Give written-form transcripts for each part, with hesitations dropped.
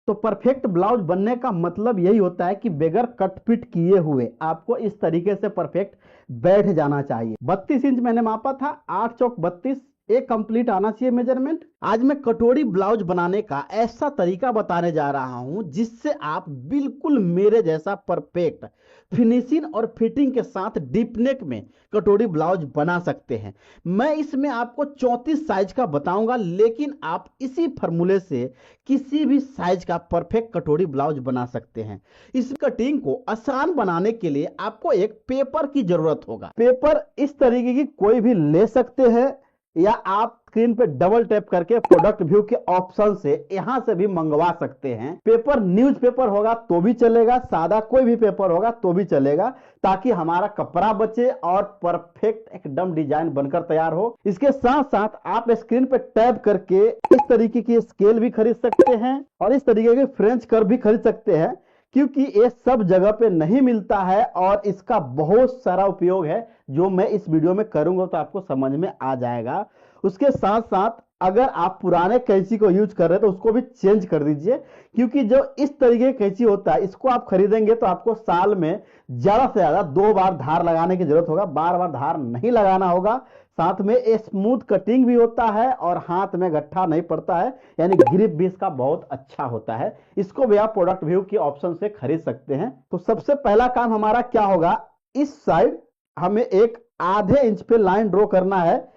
तो perfect blouse बनने का मतलब यही होता है कि बगैर कट फिट किए हुए आपको इस तरीके से परफेक्ट बैठ जाना चाहिए। 32 इंच मैंने मापा था, 8 चौक 32, एक कंप्लीट आना चाहिए मेजरमेंट। आज मैं कटोरी ब्लाउज बनाने का ऐसा तरीका बताने जा रहा हूं जिससे आप बिल्कुल मेरे जैसा परफेक्ट फिनिशिंग और फिटिंग के साथ डीप नेक में कटोरी ब्लाउज बना सकते हैं। मैं इसमें आपको 34 साइज का बताऊंगा, लेकिन आप इसी फॉर्मूले से किसी भी साइज का परफेक्ट कटोरी ब्लाउज बना सकते हैं। इस कटिंग को आसान बनाने के लिए आपको एक पेपर की जरूरत होगा। पेपर इस तरीके की कोई भी ले सकते हैं, या आप स्क्रीन पे डबल टैप करके प्रोडक्ट व्यू के ऑप्शन से यहां से भी मंगवा सकते हैं। पेपर न्यूज़पेपर होगा तो भी चलेगा, सादा कोई भी पेपर होगा तो भी चलेगा, ताकि हमारा कपड़ा बचे और परफेक्ट एकदम डिजाइन बनकर तैयार हो। इसके साथ साथ आप स्क्रीन पे टैप करके इस तरीके की स्केल भी खरीद सकते हैं और इस तरीके के फ्रेंच कर्व भी खरीद सकते हैं, क्योंकि ये सब जगह पे नहीं मिलता है और इसका बहुत सारा उपयोग है जो मैं इस वीडियो में करूंगा तो आपको समझ में आ जाएगा। उसके साथ साथ अगर आप पुराने कैंची को यूज कर रहे हैं तो उसको भी चेंज कर दीजिए, क्योंकि जो इस तरीके की कैंची होता है इसको आप खरीदेंगे तो आपको साल में ज्यादा से ज्यादा 2 बार धार लगाने की जरूरत होगा, बार बार धार नहीं लगाना होगा। साथ में स्मूथ कटिंग भी होता है और हाथ में गट्ठा नहीं पड़ता है, यानी ग्रिप भी इसका बहुत अच्छा होता है। इसको भी आप प्रोडक्ट व्यू के ऑप्शन से खरीद सकते हैं। तो सबसे पहला काम हमारा क्या होगा, इस साइड हमें एक आधे इंच पे लाइन ड्रॉ करना है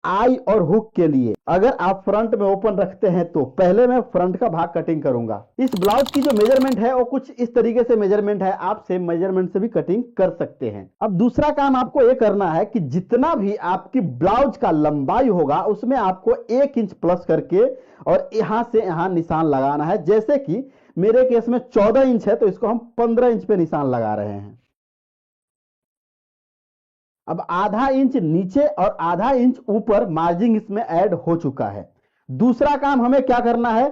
आई और हुक के लिए। अगर आप फ्रंट में ओपन रखते हैं तो पहले मैं फ्रंट का भाग कटिंग करूंगा। इस ब्लाउज की जो मेजरमेंट है वो कुछ इस तरीके से मेजरमेंट है, आप सेम मेजरमेंट से भी कटिंग कर सकते हैं। अब दूसरा काम आपको ये करना है कि जितना भी आपकी ब्लाउज का लंबाई होगा उसमें आपको 1 इंच प्लस करके और यहां से यहां निशान लगाना है। जैसे कि मेरे केस में 14 इंच है तो इसको हम 15 इंच पे निशान लगा रहे हैं। अब आधा इंच नीचे और आधा इंच ऊपर मार्जिन इसमें ऐड हो चुका है। दूसरा काम हमें क्या करना है,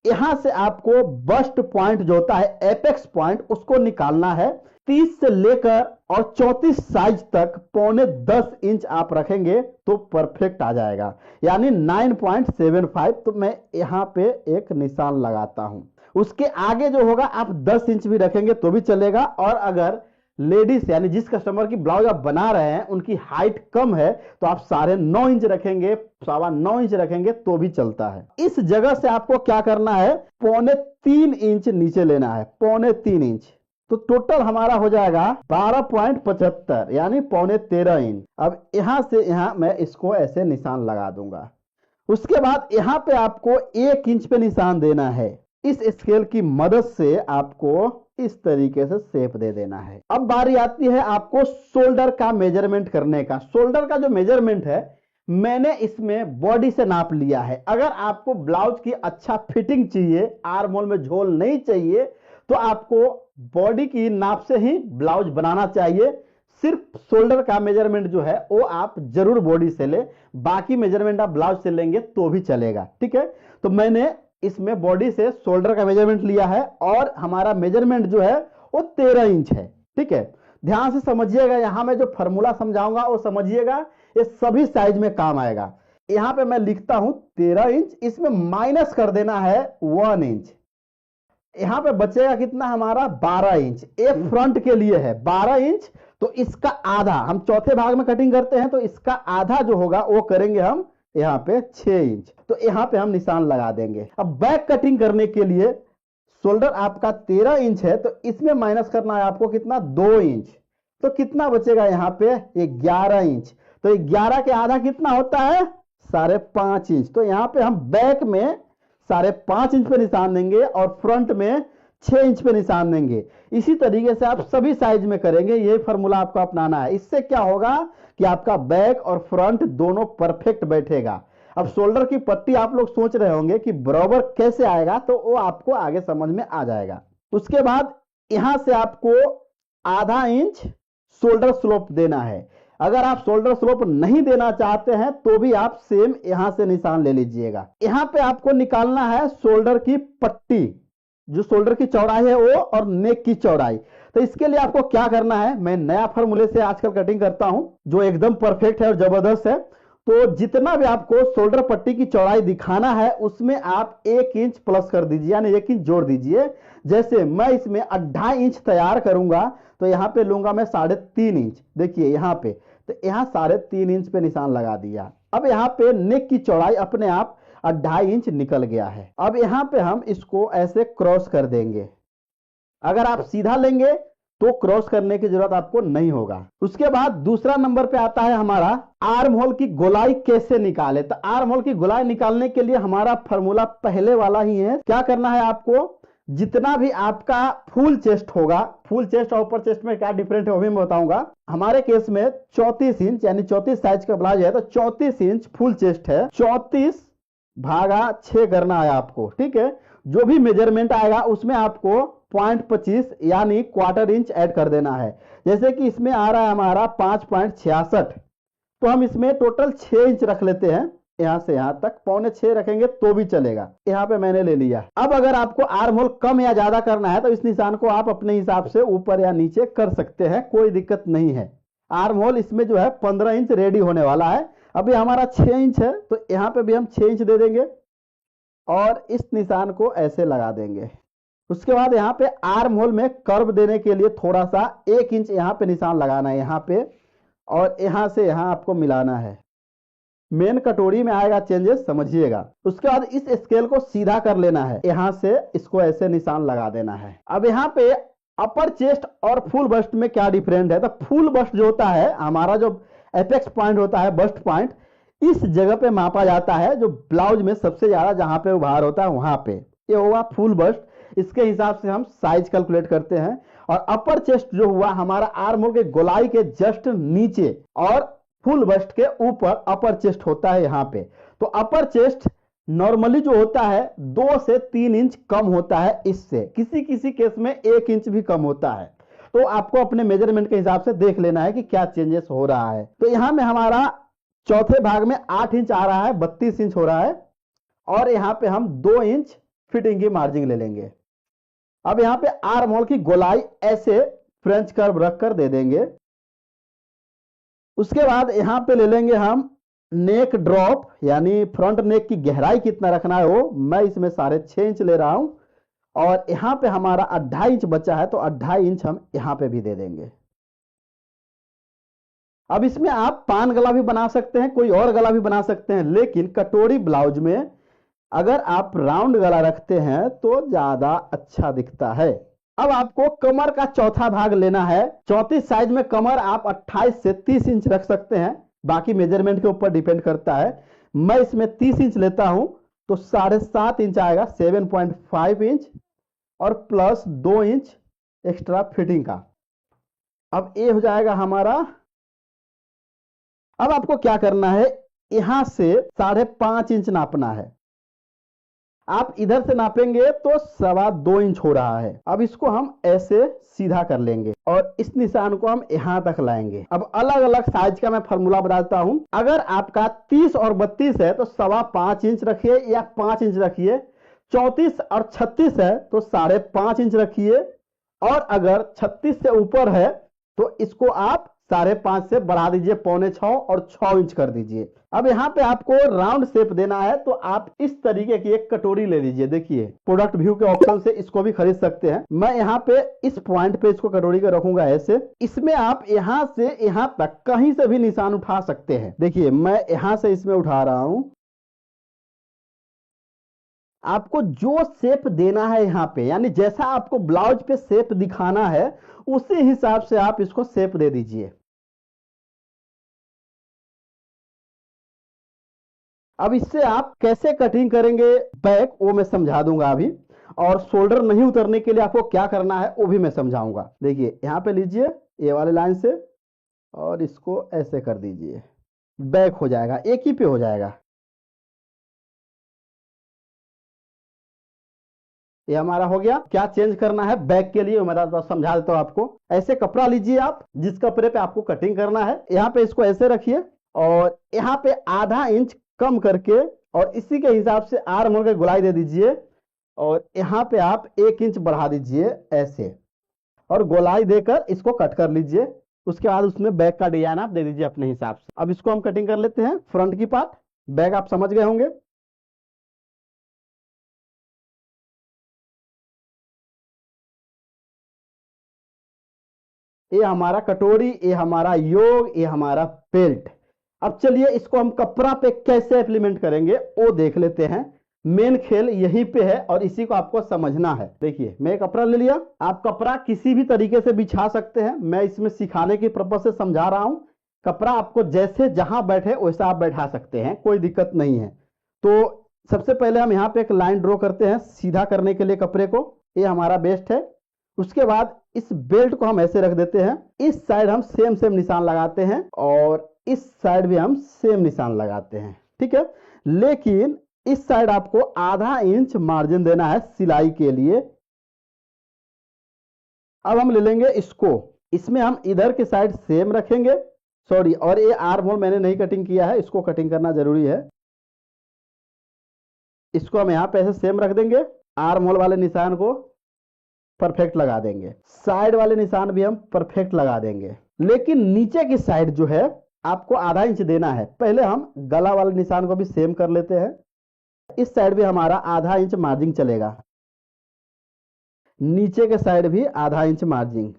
यहां से आपको बस्ट पॉइंट जो होता है एपेक्स पॉइंट उसको निकालना है। 30 से लेकर और 34 साइज तक 9.25 इंच आप रखेंगे तो परफेक्ट आ जाएगा, यानी 9.75। तो मैं यहां पे एक निशान लगाता हूं। उसके आगे जो होगा आप 10 इंच भी रखेंगे तो भी चलेगा, और अगर लेडीज यानी जिस कस्टमर की ब्लाउज आप बना रहे हैं उनकी हाइट कम है तो आप 9.5 इंच रखेंगे, 9.25 इंच रखेंगे तो भी चलता है। इस जगह से आपको क्या करना है, 3.25 इंच नीचे लेना है, 3.25 इंच। तो टोटल हमारा हो जाएगा 12.75 यानी 13.25 इंच। अब यहां से यहां मैं इसको ऐसे निशान लगा दूंगा। उसके बाद यहां पे आपको 1 इंच पे निशान देना है। इस स्केल की मदद से आपको इस तरीके से शेप दे देना है। अब बारी आती है आपको शोल्डर का मेजरमेंट करने का। शोल्डर का जो मेजरमेंट है मैंने इसमें बॉडी से नाप लिया है। अगर आपको ब्लाउज की अच्छा फिटिंग चाहिए, आर्म होल में झोल नहीं चाहिए, तो आपको बॉडी की नाप से ही ब्लाउज बनाना चाहिए। सिर्फ शोल्डर का मेजरमेंट जो है वो आप जरूर बॉडी से ले, बाकी मेजरमेंट आप ब्लाउज से लेंगे तो भी चलेगा। ठीक है, तो मैंने इसमें बॉडी से शोल्डर का मेजरमेंट लिया है और हमारा मेजरमेंट जो है वो 13 इंच है। ठीक है, ध्यान से समझिएगा, यहां मैं जो फॉर्मूला समझाऊंगा वो समझिएगा, ये सभी साइज में काम आएगा। यहां पे मैं लिखता हूं 13 इंच, इसमें माइनस कर देना है 1 इंच। यहां पे बचेगा कितना हमारा 12 इंच। ये फ्रंट के लिए है 12 इंच, तो इसका आधा हम चौथे भाग में कटिंग करते हैं तो इसका आधा जो होगा वो करेंगे हम यहां पे 6 इंच। तो यहां पे हम निशान लगा देंगे। अब बैक कटिंग करने के लिए शोल्डर आपका 13 इंच है तो इसमें माइनस करना है आपको कितना, 2 इंच। तो कितना बचेगा यहां पे 11 इंच। तो 11 के आधा कितना होता है 5.5 इंच। तो यहां पे हम बैक में 5.5 इंच पे निशान देंगे और फ्रंट में 6 इंच पे निशान देंगे। इसी तरीके से आप सभी साइज में करेंगे, यही फॉर्मूला आपको अपनाना है। इससे क्या होगा कि आपका बैक और फ्रंट दोनों परफेक्ट बैठेगा। अब शोल्डर की पट्टी आप लोग सोच रहे होंगे कि बराबर कैसे आएगा, तो वो आपको आगे समझ में आ जाएगा। उसके बाद यहां से आपको आधा इंच शोल्डर स्लोप देना है। अगर आप शोल्डर स्लोप नहीं देना चाहते हैं तो भी आप सेम यहां से निशान ले लीजिएगा। यहां पे आपको निकालना है शोल्डर की पट्टी, जो शोल्डर की चौड़ाई है वो और नेक की चौड़ाई। तो इसके लिए आपको क्या करना है, मैं नया फॉर्मूले से आजकल कटिंग करता हूं जो एकदम परफेक्ट है और जबरदस्त है। तो जितना भी आपको शोल्डर पट्टी की चौड़ाई दिखाना है उसमें आप 1 इंच प्लस कर दीजिए, यानी 1 इंच जोड़ दीजिए। जैसे मैं इसमें 2.5 इंच तैयार करूंगा तो यहाँ पे लूंगा मैं 3.5 इंच, देखिए यहाँ पे, तो यहाँ 3.5 इंच पे निशान लगा दिया। अब यहाँ पे नेक की चौड़ाई अपने आप 2.5 इंच निकल गया है। अब यहाँ पे हम इसको ऐसे क्रॉस कर देंगे। अगर आप सीधा लेंगे तो क्रॉस करने की जरूरत आपको नहीं होगा। उसके बाद दूसरा नंबर पे आता है हमारा आर्म होल की गोलाई कैसे निकाले। तो आर्म होल की गोलाई निकालने के लिए हमारा फॉर्मूला पहले वाला ही है। क्या करना है आपको, जितना भी आपका फुल चेस्ट होगा, फुल चेस्ट और अपर चेस्ट में क्या डिफरेंट है वो भी मैं बताऊंगा। हमारे केस में 34 इंच यानी 34 साइज का ब्लाउज है, तो 34 इंच फुल चेस्ट है, 34 भागा 6 करना है आपको, ठीक है। जो भी मेजरमेंट आएगा उसमें आपको 0.25 यानी क्वार्टर इंच ऐड कर देना है। जैसे कि इसमें आ रहा है हमारा 5.66, तो हम इसमें टोटल 6 इंच रख लेते हैं। यहां से यहां तक 5.25 रखेंगे तो भी चलेगा। यहां पे मैंने ले लिया। अब अगर आपको आर्म होल कम या ज्यादा करना है तो इस निशान को आप अपने हिसाब से ऊपर या नीचे कर सकते हैं, कोई दिक्कत नहीं है। आर्म होल इसमें जो है 15 इंच रेडी होने वाला है। अभी हमारा 6 इंच है तो यहां पे भी हम 6 इंच दे देंगे और इस निशान को ऐसे लगा देंगे। उसके बाद यहाँ पे आर्म होल में कर्व देने के लिए थोड़ा सा 1 इंच यहाँ पे निशान लगाना है यहाँ पे, और यहाँ से यहाँ आपको मिलाना है। मेन कटोरी में आएगा चेंजेस, समझिएगा। उसके बाद इस स्केल को सीधा कर लेना है, यहाँ से इसको ऐसे निशान लगा देना है। अब यहाँ पे अपर चेस्ट और फुल बस्ट में क्या डिफरेंट है, तो फुल बस्ट जो होता है हमारा, जो एपेक्स पॉइंट होता है, बस्ट पॉइंट, इस जगह पे मापा जाता है जो ब्लाउज में सबसे ज्यादा जहां पे उभार होता है वहां पे, ये हुआ फुल बस्ट। इसके हिसाब से हम साइज कैलकुलेट करते हैं। और अपर चेस्ट जो हुआ हमारा आर्म होल के गोलाई के जस्ट नीचे और फुल बस्ट के ऊपर अपर चेस्ट होता है यहाँ पे। तो अपर चेस्ट नॉर्मली जो होता है 2 से 3 इंच कम होता है इससे, किसी किसी केस में 1 इंच भी कम होता है। तो आपको अपने मेजरमेंट के हिसाब से देख लेना है कि क्या चेंजेस हो रहा है। तो यहां में हमारा चौथे भाग में 8 इंच आ रहा है, 32 इंच हो रहा है, और यहां पे हम 2 इंच फिटिंग की मार्जिन ले लेंगे। अब यहां पे आर्म होल की गोलाई ऐसे फ्रेंच कर्व रखकर दे देंगे। उसके बाद यहां पे ले लेंगे हम नेक ड्रॉप, यानी फ्रंट नेक की गहराई कितना रखना है वो मैं इसमें 6.5 इंच ले रहा हूं, और यहां पे हमारा 2.5 इंच बचा है तो 2.5 इंच हम यहां पे भी दे देंगे। अब इसमें आप पान गला भी बना सकते हैं, कोई और गला भी बना सकते हैं, लेकिन कटोरी ब्लाउज में अगर आप राउंड गला रखते हैं तो ज्यादा अच्छा दिखता है। अब आपको कमर का चौथा भाग लेना है। 34 साइज में कमर आप 28 से 30 इंच रख सकते हैं, बाकी मेजरमेंट के ऊपर डिपेंड करता है। मैं इसमें 30 इंच लेता हूं तो 7.5 इंच आएगा, 7.5 इंच और प्लस 2 इंच एक्स्ट्रा फिटिंग का। अब ये हो जाएगा हमारा। अब आपको क्या करना है, यहां से 5.5 इंच नापना है। आप इधर से नापेंगे तो 2.25 इंच हो रहा है। अब इसको हम ऐसे सीधा कर लेंगे और इस निशान को हम यहां तक लाएंगे। अब अलग अलग साइज का मैं फॉर्मूला बताता हूं। अगर आपका 30 और 32 है तो 5.25 इंच रखिए या 5 इंच रखिए। 34 और 36 है तो 5.5 इंच रखिए, और अगर 36 से ऊपर है तो इसको आप 5.5 से बढ़ा दीजिए, 6.25 और 6 इंच कर दीजिए। अब यहाँ पे आपको राउंड शेप देना है तो आप इस तरीके की एक कटोरी ले लीजिए। देखिए प्रोडक्ट व्यू के ऑप्शन से इसको भी खरीद सकते हैं। मैं यहाँ पे इस पॉइंट पे इसको कटोरी का रखूंगा ऐसे। इसमें आप यहाँ से यहाँ तक कहीं से भी निशान उठा सकते हैं। देखिए मैं यहाँ से इसमें उठा रहा हूं। आपको जो शेप देना है यहाँ पे, यानी जैसा आपको ब्लाउज पे शेप दिखाना है उसी हिसाब से आप इसको शेप दे दीजिए। अब इससे आप कैसे कटिंग करेंगे बैक वो मैं समझा दूंगा अभी, और शोल्डर नहीं उतरने के लिए आपको क्या करना है वो भी मैं समझाऊंगा। देखिए यहां पे लीजिए ये वाले लाइन से और इसको ऐसे कर दीजिए, बैक हो जाएगा, एक ही पे हो जाएगा। ये हमारा हो गया। क्या चेंज करना है बैक के लिए मैं समझा देता हूं आपको। ऐसे कपड़ा लीजिए आप जिस कपड़े पे आपको कटिंग करना है, यहाँ पे इसको ऐसे रखिए और यहाँ पे 0.5 इंच कम करके और इसी के हिसाब से आर्म होल के गोलाई दे दीजिए, और यहाँ पे आप 1 इंच बढ़ा दीजिए ऐसे, और गोलाई देकर इसको कट कर लीजिए। उसके बाद उसमें बैक का डिजाइन आप दे दीजिए अपने हिसाब से। अब इसको हम कटिंग कर लेते हैं। फ्रंट की पार्ट, बैक आप समझ गए होंगे। ये हमारा कटोरी, ये हमारा योग, ये हमारा बेल्ट। अब चलिए इसको हम कपड़ा पे कैसे इंप्लीमेंट करेंगे वो देख लेते हैं। मेन खेल यहीं पे है और इसी को आपको समझना है। देखिए मैं कपड़ा ले लिया, आप कपड़ा किसी भी तरीके से बिछा सकते हैं, मैं इसमें सिखाने की पर्पज से समझा रहा हूं। कपड़ा आपको जैसे जहां बैठे वैसा आप बैठा सकते हैं, कोई दिक्कत नहीं है। तो सबसे पहले हम यहाँ पे एक लाइन ड्रॉ करते हैं सीधा करने के लिए कपड़े को। ये हमारा बेस्ट है। उसके बाद इस बेल्ट को हम ऐसे रख देते हैं। इस साइड हम सेम सेम निशान लगाते हैं और इस साइड भी हम सेम निशान लगाते हैं, ठीक है। लेकिन इस साइड आपको आधा इंच मार्जिन देना है सिलाई के लिए। अब हम ले लेंगे इसको, इसमें हम इधर के साइड सेम रखेंगे। सॉरी, और ये आर्म होल मैंने नहीं कटिंग किया है, इसको कटिंग करना जरूरी है। इसको हम यहां पे ऐसे सेम रख देंगे। आर्म होल वाले निशान को परफेक्ट लगा देंगे, साइड वाले निशान भी हम परफेक्ट लगा देंगे। लेकिन नीचे की साइड जो है आपको आधा इंच देना है। पहले हम गला वाले निशान को भी सेम कर लेते हैं। इस साइड भी हमारा आधा इंच मार्जिंग चलेगा, नीचे के साइड भी आधा इंच मार्जिंग।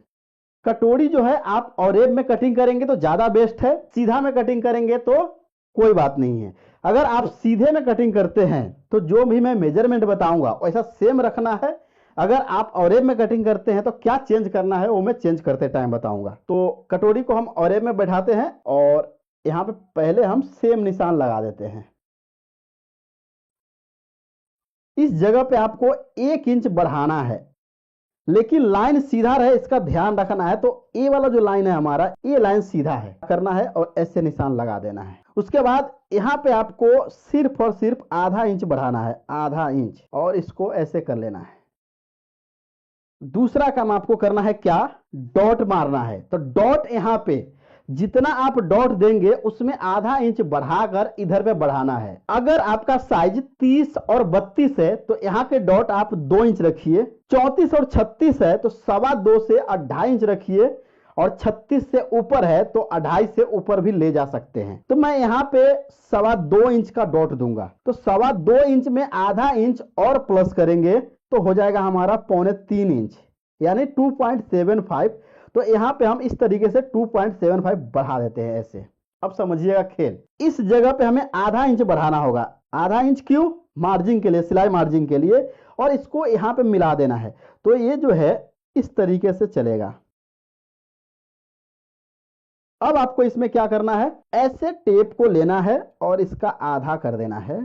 कटोरी जो है आप ऑरेब में कटिंग करेंगे तो ज्यादा बेस्ट है, सीधा में कटिंग करेंगे तो कोई बात नहीं है। अगर आप सीधे में कटिंग करते हैं तो जो भी मैं मेजरमेंट बताऊंगा वैसा सेम रखना है। अगर आप ऑरेब में कटिंग करते हैं तो क्या चेंज करना है वो मैं चेंज करते टाइम बताऊंगा। तो कटोरी को हम ऑरेब में बैठाते हैं और यहां पे पहले हम सेम निशान लगा देते हैं। इस जगह पे आपको 1 इंच बढ़ाना है, लेकिन लाइन सीधा रहे इसका ध्यान रखना है। तो ये वाला जो लाइन है हमारा, ये लाइन सीधा है करना है और ऐसे निशान लगा देना है। उसके बाद यहाँ पे आपको सिर्फ और सिर्फ आधा इंच बढ़ाना है, आधा इंच, और इसको ऐसे कर लेना है। दूसरा काम आपको करना है क्या, डॉट मारना है। तो डॉट यहाँ पे जितना आप डॉट देंगे उसमें आधा इंच बढ़ाकर इधर पे बढ़ाना है। अगर आपका साइज 30 और 32 है तो यहाँ के डॉट आप 2 इंच रखिए। 34 और 36 है तो 2.25 से 2.5 इंच रखिए, और 36 से ऊपर है तो 2.5 से ऊपर भी ले जा सकते हैं। तो मैं यहाँ पे 2.25 इंच का डॉट दूंगा। तो 2.25 इंच में आधा इंच और प्लस करेंगे तो हो जाएगा हमारा 2.25 इंच, यानी 2.75। तो यहां पे हम इस तरीके से 2.75 बढ़ा देते हैं ऐसे। अब समझिएगा खेल, इस जगह पे हमें आधा इंच बढ़ाना होगा। आधा इंच क्यों, मार्जिन के लिए, सिलाई मार्जिन के लिए, और इसको यहां पे मिला देना है। तो ये जो है इस तरीके से चलेगा। अब आपको इसमें क्या करना है, ऐसे टेप को लेना है और इसका आधा कर देना है।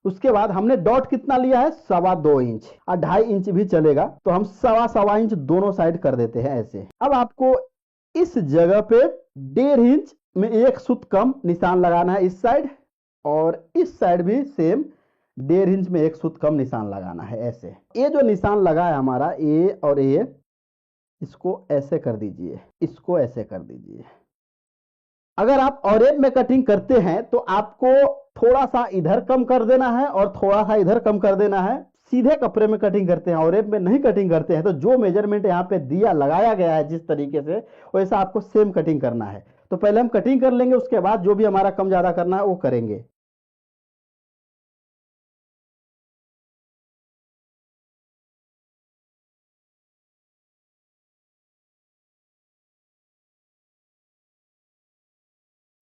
उसके बाद हमने डॉट कितना लिया है, 2.25 इंच, 2.5 इंच भी चलेगा, तो हम 2.25 इंच दोनों साइड कर देते हैं ऐसे। अब आपको इस जगह पे 1.5 इंच में 1 सूत कम निशान लगाना है इस साइड, और इस साइड भी सेम 1.5 इंच में 1 सूत कम निशान लगाना है ऐसे। ये जो निशान लगा है हमारा ए और ए, इसको ऐसे कर दीजिए, इसको ऐसे कर दीजिए। अगर आप ऑरेब में कटिंग करते हैं तो आपको थोड़ा सा इधर कम कर देना है और थोड़ा सा इधर कम कर देना है। सीधे कपड़े में कटिंग करते हैं, ऑरेब में नहीं कटिंग करते हैं, तो जो मेजरमेंट यहाँ पे दिया लगाया गया है जिस तरीके से, वैसा आपको सेम कटिंग करना है। तो पहले हम कटिंग कर लेंगे, उसके बाद जो भी हमारा कम ज्यादा करना है वो करेंगे।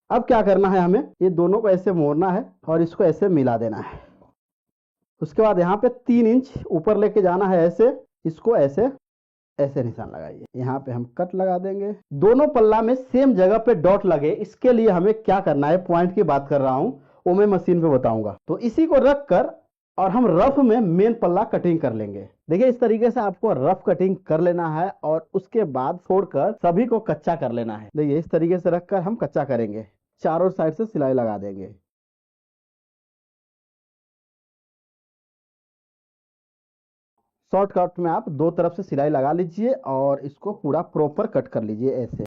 अब क्या करना है, हमें ये दोनों को ऐसे मोड़ना है और इसको ऐसे मिला देना है। उसके बाद यहाँ पे 3 इंच ऊपर लेके जाना है ऐसे, इसको ऐसे ऐसे निशान लगाइए। यहाँ पे हम कट लगा देंगे। दोनों पल्ला में सेम जगह पे डॉट लगे, इसके लिए हमें क्या करना है, पॉइंट की बात कर रहा हूं, वो मैं मशीन पे बताऊंगा। तो इसी को रख कर और हम रफ में मेन पल्ला कटिंग कर लेंगे। देखिए इस तरीके से आपको रफ कटिंग कर लेना है और उसके बाद छोड़कर सभी को कच्चा कर लेना है। देखिए इस तरीके से रखकर हम कच्चा करेंगे, चारों साइड से सिलाई लगा देंगे। शॉर्टकट में आप 2 तरफ से सिलाई लगा लीजिए और इसको पूरा प्रॉपर कट कर लीजिए ऐसे।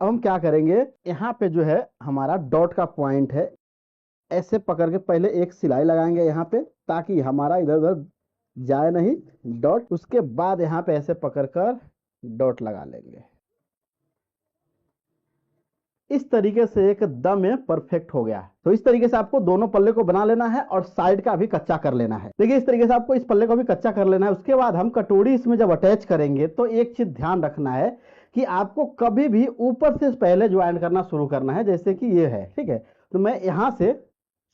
अब हम क्या करेंगे, यहाँ पे जो है हमारा डॉट का पॉइंट है, ऐसे पकड़ के पहले एक सिलाई लगाएंगे यहाँ पे, ताकि हमारा इधर उधर जाए नहीं डॉट। उसके बाद यहाँ पे ऐसे पकड़कर डॉट लगा लेंगे। इस तरीके से एकदम ये परफेक्ट हो गया है। तो इस तरीके से आपको दोनों पल्ले को बना लेना है और साइड का भी कच्चा कर लेना है। देखिए इस तरीके से आपको इस पल्ले को भी कच्चा कर लेना है। उसके बाद हम कटोरी इसमें जब अटैच करेंगे तो एक चीज ध्यान रखना है कि आपको कभी भी ऊपर से पहले ज्वाइन करना शुरू करना है, जैसे कि ये है, ठीक है। तो मैं यहां से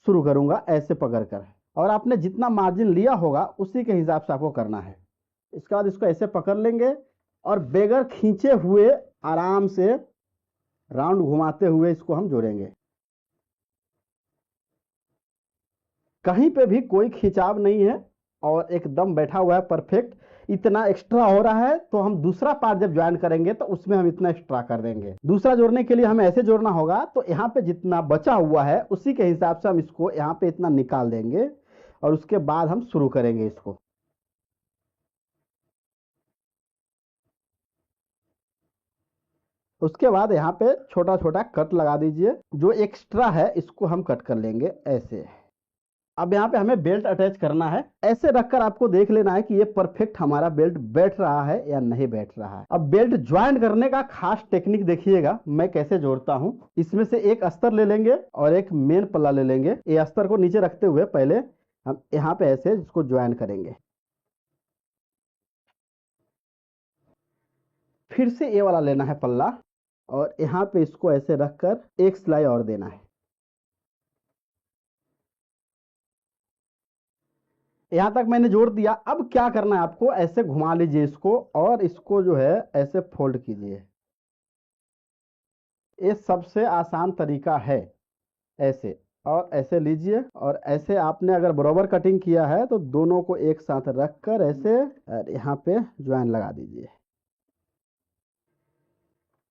शुरू करूंगा ऐसे पकड़ कर, और आपने जितना मार्जिन लिया होगा उसी के हिसाब से आपको करना है। इसके बाद इसको ऐसे पकड़ लेंगे और बगैर खींचे हुए आराम से राउंड घुमाते हुए इसको हम जोड़ेंगे। कहीं पे भी कोई खिंचाव नहीं है और एकदम बैठा हुआ है परफेक्ट। इतना एक्स्ट्रा हो रहा है तो हम दूसरा पार्ट जब ज्वाइन करेंगे तो उसमें हम इतना एक्स्ट्रा कर देंगे। दूसरा जोड़ने के लिए हमें ऐसे जोड़ना होगा, तो यहाँ पे जितना बचा हुआ है उसी के हिसाब से हम इसको यहाँ पे इतना निकाल देंगे और उसके बाद हम शुरू करेंगे इसको। उसके बाद यहाँ पे छोटा छोटा कट लगा दीजिए। जो एक्स्ट्रा है इसको हम कट कर लेंगे ऐसे। अब यहाँ पे हमें बेल्ट अटैच करना है। ऐसे रखकर आपको देख लेना है कि ये परफेक्ट हमारा बेल्ट बैठ रहा है या नहीं बैठ रहा है। अब बेल्ट ज्वाइन करने का खास टेक्निक देखिएगा मैं कैसे जोड़ता हूँ। इसमें से एक अस्तर ले लेंगे और एक मेन पल्ला ले लेंगे। ये अस्तर को नीचे रखते हुए पहले हम यहाँ पे ऐसे इसको ज्वाइन करेंगे। फिर से ये वाला लेना है पल्ला और यहाँ पे इसको ऐसे रखकर एक सिलाई और देना है। यहां तक मैंने जोड़ दिया। अब क्या करना है आपको, ऐसे घुमा लीजिए इसको और इसको जो है ऐसे फोल्ड कीजिए। ये सबसे आसान तरीका है। ऐसे और ऐसे लीजिए और ऐसे आपने अगर बराबर कटिंग किया है तो दोनों को एक साथ रखकर ऐसे यहाँ पे ज्वाइन लगा दीजिए।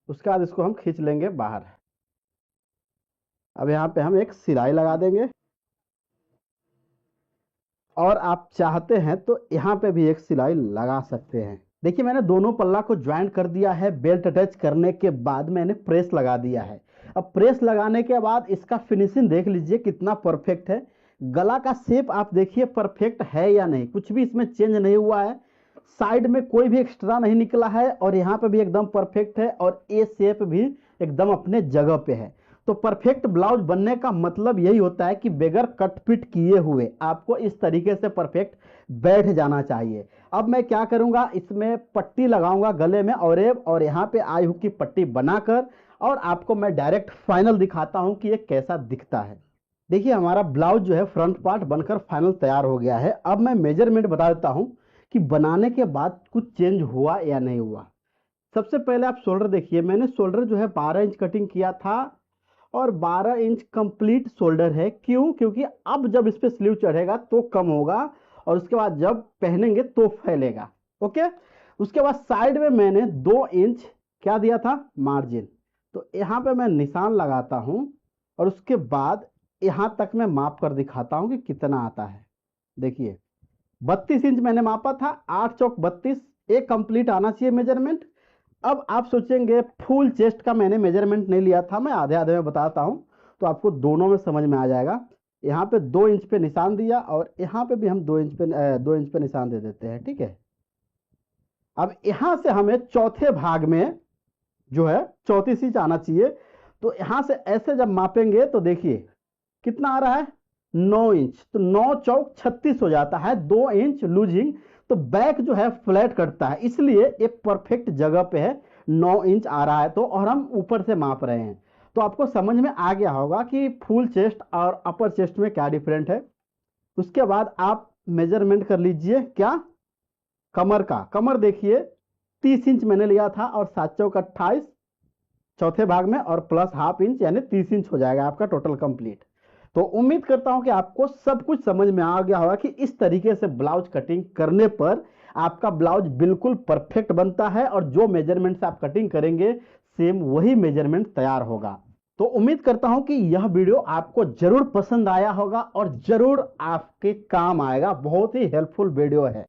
उसके बाद इसको हम खींच लेंगे बाहर। अब यहाँ पे हम एक सिलाई लगा देंगे और आप चाहते हैं तो यहाँ पे भी एक सिलाई लगा सकते हैं। देखिए मैंने दोनों पल्ला को ज्वाइन कर दिया है। बेल्ट अटैच करने के बाद मैंने प्रेस लगा दिया है। अब प्रेस लगाने के बाद इसका फिनिशिंग देख लीजिए कितना परफेक्ट है। गला का शेप आप देखिए परफेक्ट है या नहीं, कुछ भी इसमें चेंज नहीं हुआ है। साइड में कोई भी एक्स्ट्रा नहीं निकला है और यहाँ पे भी एकदम परफेक्ट है और ये शेप भी एकदम अपने जगह पे है। तो परफेक्ट ब्लाउज बनने का मतलब यही होता है कि बगैर कट फिट किए हुए आपको इस तरीके से परफेक्ट बैठ जाना चाहिए। अब मैं क्या करूंगा, इसमें पट्टी लगाऊंगा गले में और यहाँ पे आई हुक की पट्टी बनाकर और आपको मैं डायरेक्ट फाइनल दिखाता हूं कि ये कैसा दिखता है। देखिए हमारा ब्लाउज जो है फ्रंट पार्ट बनकर फाइनल तैयार हो गया है। अब मैं मेजरमेंट बता देता हूं कि बनाने के बाद कुछ चेंज हुआ या नहीं हुआ। सबसे पहले आप शोल्डर देखिए। मैंने शोल्डर जो है 12 इंच कटिंग किया था और 12 इंच कंप्लीट शोल्डर है। क्यों? क्योंकि अब जब इस पे स्लीव चढ़ेगा तो कम होगा और उसके बाद जब पहनेंगे तो फैलेगा। ओके। उसके बाद साइड में मैंने 2 इंच क्या दिया था, मार्जिन। तो यहाँ पे मैं निशान लगाता हूं और उसके बाद यहां तक मैं माप कर दिखाता हूं कि कितना आता है। देखिए 32 इंच मैंने मापा था, 8 चौक 32, एक कंप्लीट आना चाहिए मेजरमेंट। अब आप सोचेंगे फुल चेस्ट का मैंने मेजरमेंट नहीं लिया था, मैं आधे आधे में बताता हूं तो आपको दोनों में समझ में आ जाएगा। यहाँ पे 2 इंच पे निशान दिया और यहाँ पे भी हम 2 इंच पे निशान दे देते हैं, ठीक है। अब यहां से हमें चौथे भाग में जो है 34 इंच आना चाहिए। तो यहां से ऐसे जब मापेंगे तो देखिए कितना आ रहा है, 9 इंच। तो 9 चौक 36 हो जाता है, 2 इंच लूजिंग। तो बैक जो है फ्लैट कटता है, इसलिए एक परफेक्ट जगह पे है, 9 इंच आ रहा है। तो और हम ऊपर से माप रहे हैं तो आपको समझ में आ गया होगा कि फुल चेस्ट और अपर चेस्ट में क्या डिफरेंट है। उसके बाद आप मेजरमेंट कर लीजिए क्या, कमर का। कमर देखिए 30 इंच मैंने लिया था और 7 चौक 28 चौथे भाग में और प्लस हाफ इंच यानी 30 इंच हो जाएगा आपका टोटल कंप्लीट। तो उम्मीद करता हूं कि आपको सब कुछ समझ में आ गया होगा कि इस तरीके से ब्लाउज कटिंग करने पर आपका ब्लाउज बिल्कुल परफेक्ट बनता है और जो मेजरमेंट से आप कटिंग करेंगे सेम वही मेजरमेंट तैयार होगा। तो उम्मीद करता हूं कि यह वीडियो आपको जरूर पसंद आया होगा और जरूर आपके काम आएगा। बहुत ही हेल्पफुल वीडियो है।